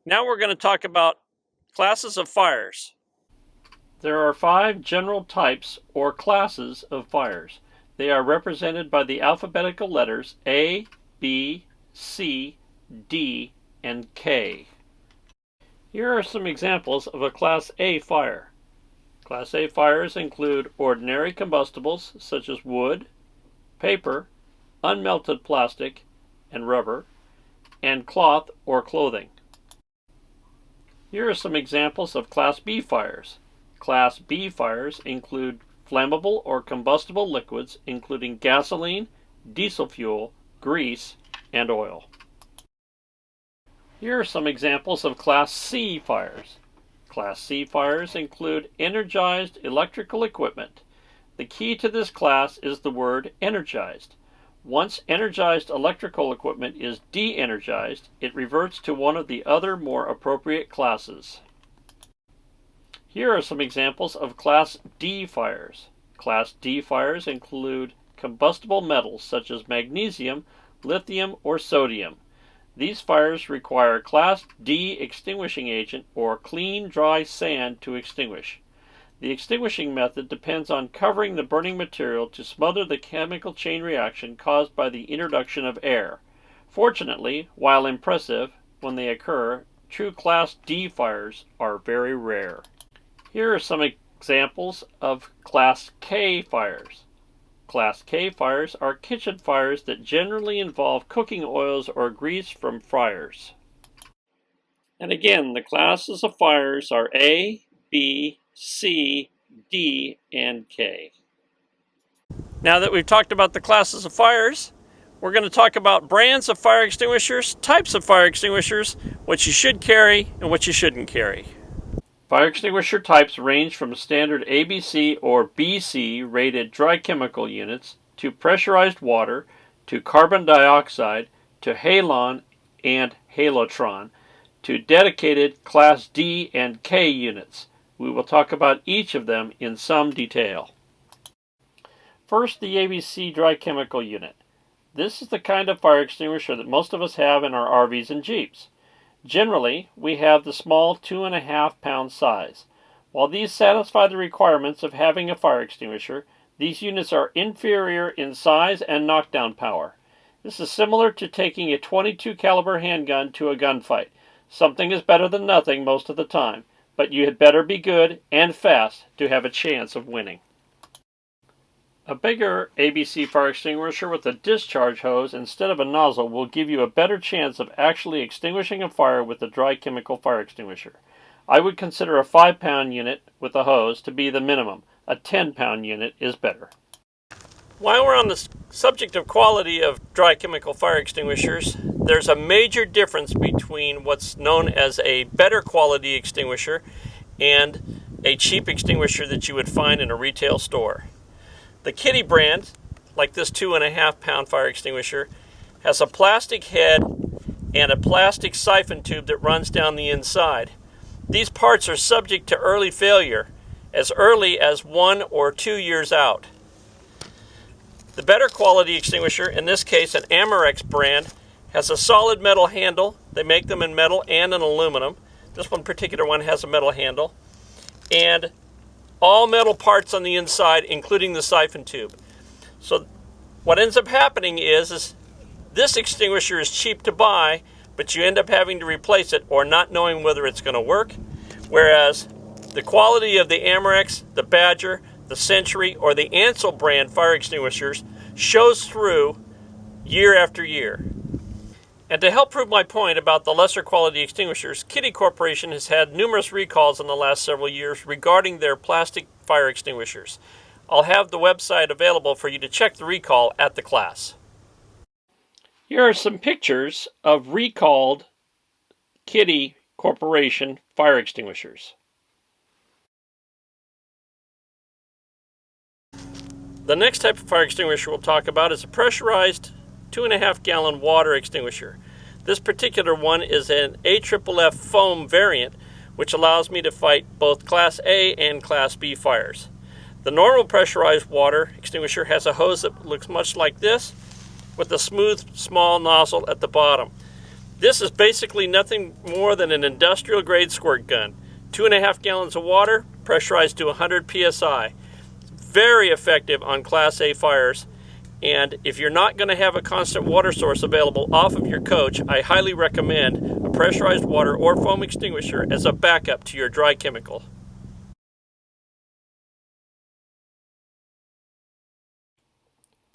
Now we're going to talk about classes of fires. There are 5 general types or classes of fires. They are represented by the alphabetical letters A, B, C, D, and K. Here are some examples of a Class A fire. Class A fires include ordinary combustibles such as wood, paper, unmelted plastic and rubber, and cloth or clothing. Here are some examples of Class B fires. Class B fires include flammable or combustible liquids including gasoline, diesel fuel, grease, and oil. Here are some examples of Class C fires. Class C fires include energized electrical equipment. The key to this class is the word energized. Once energized electrical equipment is de-energized, it reverts to one of the other more appropriate classes. Here are some examples of Class D fires. Class D fires include combustible metals such as magnesium, lithium, or sodium. These fires require Class D extinguishing agent or clean, dry sand to extinguish. The extinguishing method depends on covering the burning material to smother the chemical chain reaction caused by the introduction of air. Fortunately, while impressive when they occur, true Class D fires are very rare. Here are some examples of Class K fires. Class K fires are kitchen fires that generally involve cooking oils or grease from fryers. And again, the classes of fires are A, B, C, D, and K. Now that we've talked about the classes of fires, we're going to talk about brands of fire extinguishers, types of fire extinguishers, what you should carry and what you shouldn't carry. Fire extinguisher types range from standard ABC or BC rated dry chemical units to pressurized water to carbon dioxide to halon and halotron to dedicated Class D and K units. We will talk about each of them in some detail. First, the ABC dry chemical unit. This is the kind of fire extinguisher that most of us have in our RVs and Jeeps. Generally, we have the small 2.5-pound size. While these satisfy the requirements of having a fire extinguisher, these units are inferior in size and knockdown power. This is similar to taking a .22 caliber handgun to a gunfight. Something is better than nothing most of the time, but you had better be good and fast to have a chance of winning. A bigger ABC fire extinguisher with a discharge hose instead of a nozzle will give you a better chance of actually extinguishing a fire with a dry chemical fire extinguisher. I would consider a 5-pound unit with a hose to be the minimum. A 10-pound unit is better. While we're on the subject of quality of dry chemical fire extinguishers, there's a major difference between what's known as a better quality extinguisher and a cheap extinguisher that you would find in a retail store. The Kitty brand, like this 2.5-pound fire extinguisher, has a plastic head and a plastic siphon tube that runs down the inside. These parts are subject to early failure as early as 1 or 2 years out. The better quality extinguisher, in this case an Amerex brand, has a solid metal handle. They make them in metal and in aluminum. This one particular one has a metal handle. And all metal parts on the inside, including the siphon tube. So what ends up happening is this extinguisher is cheap to buy, but you end up having to replace it or not knowing whether it's going to work. Whereas the quality of the Amerex, the Badger, the Century, or the Ansel brand fire extinguishers shows through year after year. And to help prove my point about the lesser quality extinguishers, Kitty Corporation has had numerous recalls in the last several years regarding their plastic fire extinguishers. I'll have the website available for you to check the recall at the class. Here are some pictures of recalled Kitty Corporation fire extinguishers. The next type of fire extinguisher we'll talk about is a pressurized 2.5-gallon water extinguisher. This particular one is an AFFF foam variant, which allows me to fight both Class A and Class B fires. The normal pressurized water extinguisher has a hose that looks much like this, with a smooth, small nozzle at the bottom. This is basically nothing more than an industrial grade squirt gun. 2.5 gallons of water, pressurized to 100 psi. Very effective on Class A fires. And if you're not going to have a constant water source available off of your coach, I highly recommend a pressurized water or foam extinguisher as a backup to your dry chemical.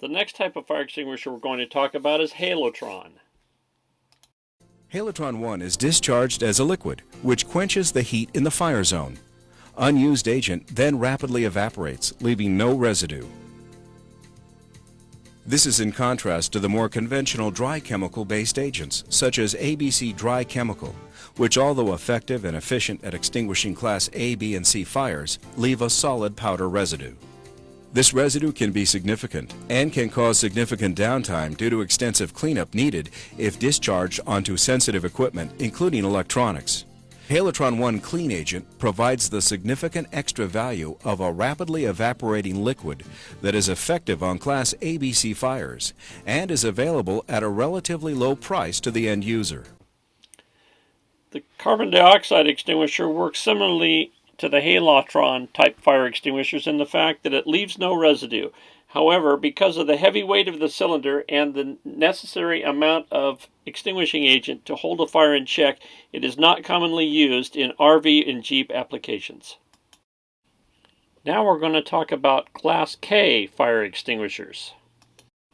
The next type of fire extinguisher we're going to talk about is Halotron. Halotron 1 is discharged as a liquid, which quenches the heat in the fire zone. Unused agent then rapidly evaporates, leaving no residue. This is in contrast to the more conventional dry chemical-based agents, such as ABC dry chemical, which, although effective and efficient at extinguishing Class A, B, and C fires, leave a solid powder residue. This residue can be significant and can cause significant downtime due to extensive cleanup needed if discharged onto sensitive equipment, including electronics. Halotron 1 Clean Agent provides the significant extra value of a rapidly evaporating liquid that is effective on Class ABC fires and is available at a relatively low price to the end user. The carbon dioxide extinguisher works similarly to the Halotron type fire extinguishers in the fact that it leaves no residue. However, because of the heavy weight of the cylinder and the necessary amount of extinguishing agent to hold a fire in check, it is not commonly used in RV and Jeep applications. Now we're going to talk about Class K fire extinguishers.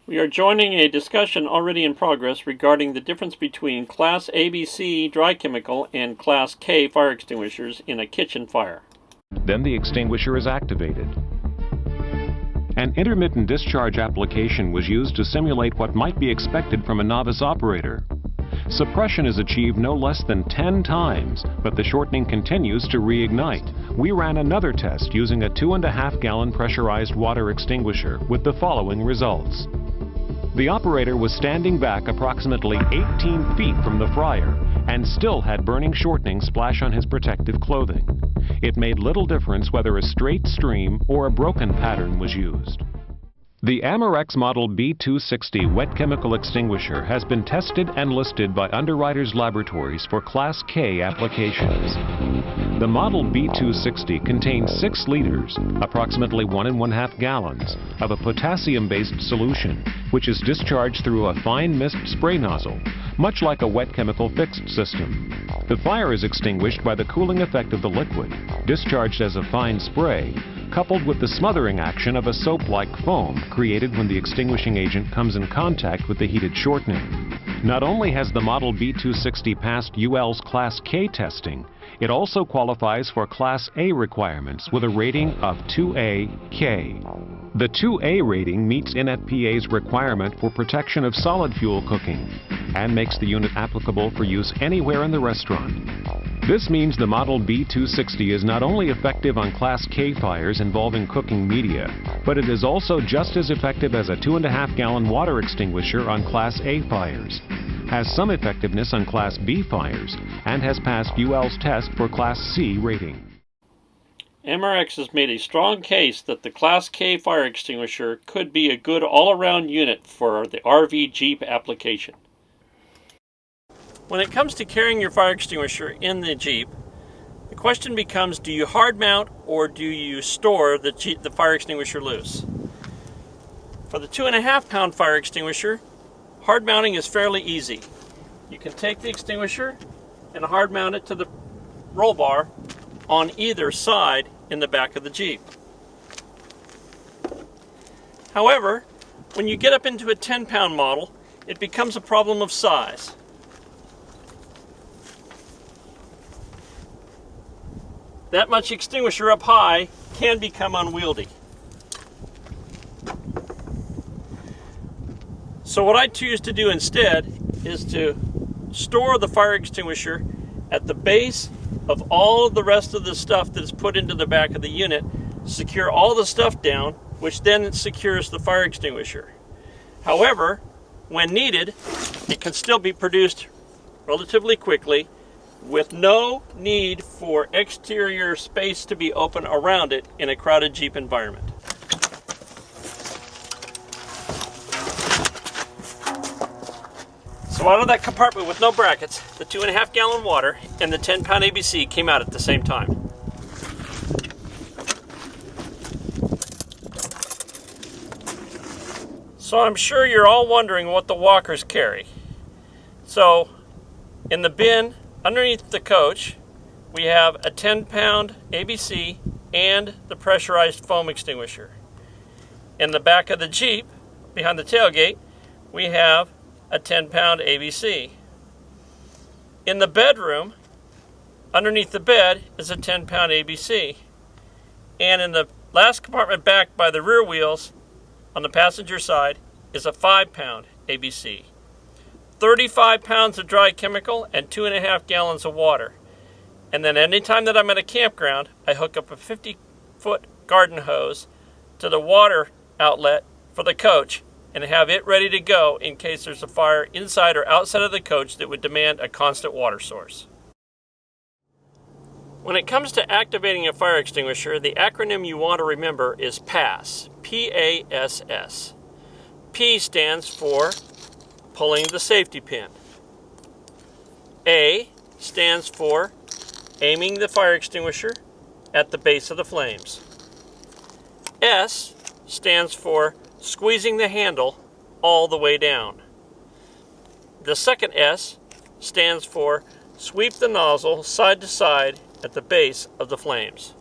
We are joining a discussion already in progress regarding the difference between Class ABC dry chemical and Class K fire extinguishers in a kitchen fire. Then the extinguisher is activated. An intermittent discharge application was used to simulate what might be expected from a novice operator. Suppression is achieved no less than 10 times, but the shortening continues to reignite. We ran another test using a 2.5 gallon pressurized water extinguisher with the following results. The operator was standing back approximately 18 feet from the fryer and still had burning shortening splash on his protective clothing. It made little difference whether a straight stream or a broken pattern was used. The Amerex Model B260 wet chemical extinguisher has been tested and listed by Underwriters Laboratories for Class K applications. The Model B260 contains 6 liters, approximately 1.5 gallons, of a potassium-based solution, which is discharged through a fine mist spray nozzle, much like a wet chemical fixed system. The fire is extinguished by the cooling effect of the liquid, discharged as a fine spray, coupled with the smothering action of a soap-like foam created when the extinguishing agent comes in contact with the heated shortening. Not only has the Model B260 passed UL's Class K testing, it also qualifies for Class A requirements with a rating of 2A-K. The 2A rating meets NFPA's requirement for protection of solid fuel cooking and makes the unit applicable for use anywhere in the restaurant. This means the Model B260 is not only effective on Class K fires involving cooking media, but it is also just as effective as a 2.5 gallon water extinguisher on Class A fires, has some effectiveness on Class B fires, and has passed UL's test for Class C rating. Amerex has made a strong case that the Class K fire extinguisher could be a good all-around unit for the RV Jeep application. When it comes to carrying your fire extinguisher in the Jeep, the question becomes, do you hard mount or do you store the fire extinguisher loose? For the 2.5 pound fire extinguisher, hard mounting is fairly easy. You can take the extinguisher and hard mount it to the roll bar on either side in the back of the Jeep. However, when you get up into a 10-pound model, it becomes a problem of size. That much extinguisher up high can become unwieldy. So what I choose to do instead is to store the fire extinguisher at the base of all of the rest of the stuff that is put into the back of the unit, secure all the stuff down, which then secures the fire extinguisher. However, when needed, it can still be produced relatively quickly with no need for exterior space to be open around it in a crowded Jeep environment. So out of that compartment with no brackets, the 2.5 gallon water and the 10-pound ABC came out at the same time. So I'm sure you're all wondering what the walkers carry. So in the bin underneath the coach, we have a 10-pound ABC and the pressurized foam extinguisher. In the back of the Jeep, behind the tailgate, we have a 10-pound ABC. In the bedroom, underneath the bed, is a 10-pound ABC. And in the last compartment back by the rear wheels, on the passenger side, is a 5-pound ABC. 35 pounds of dry chemical and 2.5 gallons of water. And then anytime that I'm at a campground, I hook up a 50-foot garden hose to the water outlet for the coach and have it ready to go in case there's a fire inside or outside of the coach that would demand a constant water source. When it comes to activating a fire extinguisher, the acronym you want to remember is PASS, P-A-S-S. P stands for pulling the safety pin. A stands for aiming the fire extinguisher at the base of the flames. S stands for squeezing the handle all the way down. The second S stands for sweep the nozzle side to side at the base of the flames.